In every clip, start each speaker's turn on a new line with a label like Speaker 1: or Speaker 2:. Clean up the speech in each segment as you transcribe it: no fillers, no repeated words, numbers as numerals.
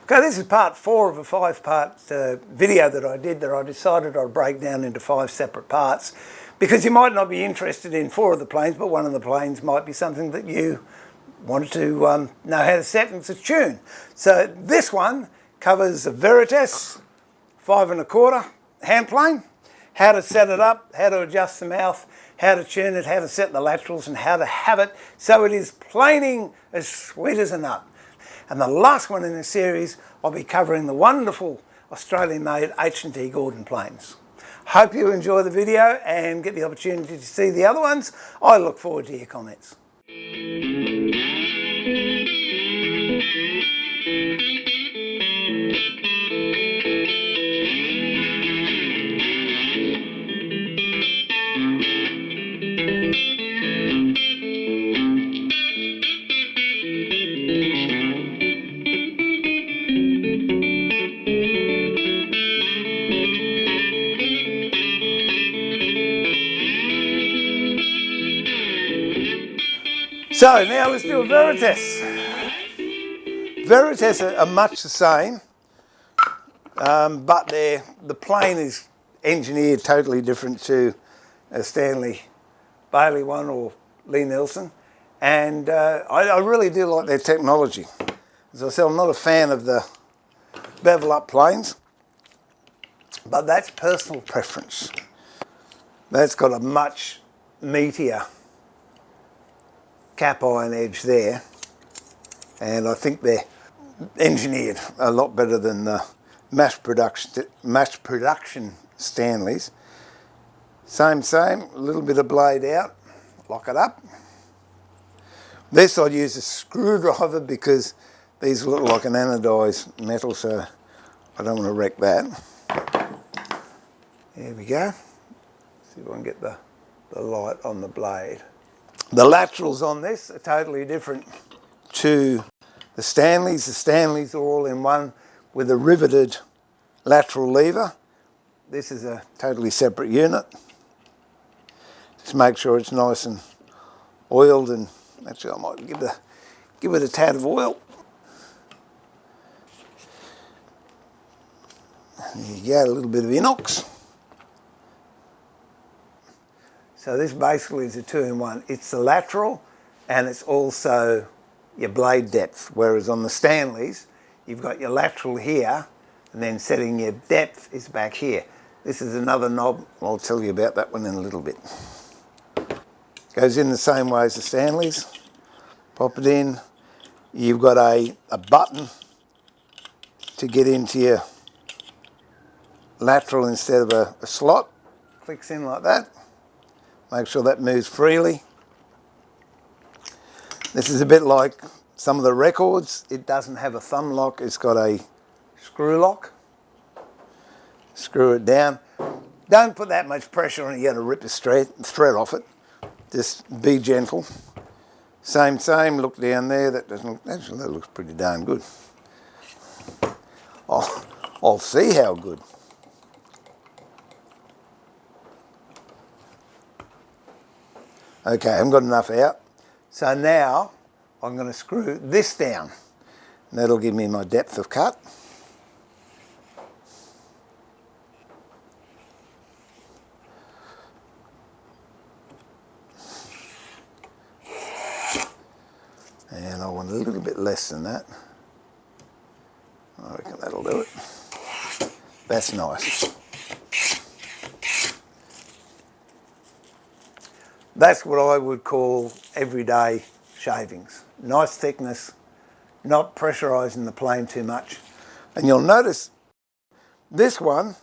Speaker 1: Okay, this is part 4 of a 5-part video that I did that I decided I'd break down into 5 separate parts, because you might not be interested in 4 of the planes, but one of the planes might be something that you wanted to know how to set and to tune. So this one covers a Veritas 5 1/4 hand plane, how to set it up, how to adjust the mouth, how to tune it, how to set the laterals, and how to have it so it is planing as sweet as a nut. And the last one in the series, I'll be covering the wonderful Australian-made H&T Gordon planes. Hope you enjoy the video and get the opportunity to see the other ones. I look forward to your comments. So now let's do a Veritas. Veritas are much the same, but the plane is engineered totally different to a Stanley Bailey one or Lee Nelson, and I really do like their technology. As I said, I'm not a fan of the bevel up planes, but that's personal preference. That's got a much meatier cap iron edge there, and I think they're engineered a lot better than the mass production Stanleys. Same, a little bit of blade out, lock it up. This I'd use a screwdriver because these look like an anodised metal, so I don't want to wreck that. There we go. See if I can get the light on the blade. The laterals on this are totally different to the Stanleys. The Stanleys are all in one with a riveted lateral lever. This is a totally separate unit. Just make sure it's nice and oiled, and actually I might give it a tad of oil. There you go, a little bit of inox. So this basically is a 2-in-1. It's the lateral and it's also your blade depth, whereas on the Stanleys you've got your lateral here and then setting your depth is back here. This is another knob. I'll tell you about that one in a little bit. Goes in the same way as the Stanleys. Pop it in. You've got a button to get into your lateral instead of a slot. Clicks in like that. Make sure that moves freely. This is a bit like some of the records. It doesn't have a thumb lock, it's got a screw lock. Screw it down. Don't put that much pressure on it, you're going to rip the thread off it. Just be gentle. Same, look down there. That doesn't, actually that looks pretty darn good. I'll see how good. Okay, I haven't got enough out. So now I'm going to screw this down. And that'll give me my depth of cut. And I want a little bit less than that. I reckon that'll do it. That's nice. That's what I would call everyday shavings. Nice thickness, not pressurising the plane too much. And you'll notice this one,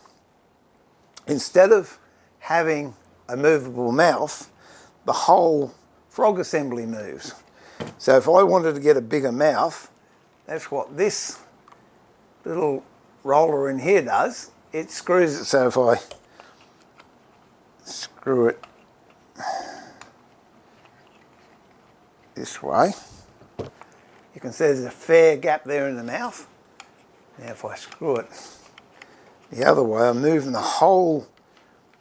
Speaker 1: instead of having a movable mouth, the whole frog assembly moves. So if I wanted to get a bigger mouth, that's what this little roller in here does. It screws it, so if I screw it this way, you can see there's a fair gap there in the mouth. Now if I screw it the other way, I'm moving the whole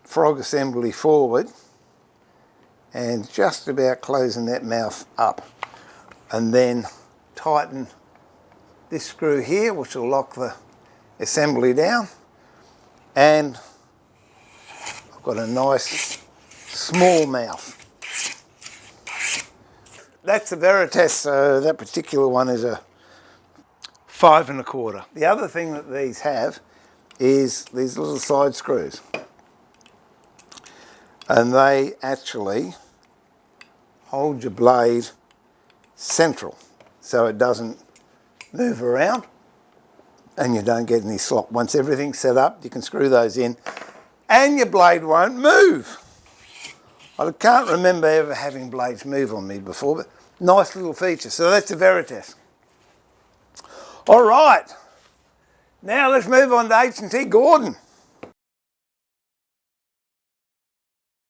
Speaker 1: frog assembly forward and just about closing that mouth up, and then tighten this screw here, which will lock the assembly down, and I've got a nice small mouth. That's the Veritas, that particular one is a 5 1/4. The other thing that these have is these little side screws, and they actually hold your blade central so it doesn't move around and you don't get any slop. Once everything's set up, you can screw those in and your blade won't move. I can't remember ever having blades move on me before, but nice little feature. So that's the Veritas. All right, now let's move on to H&T Gordon.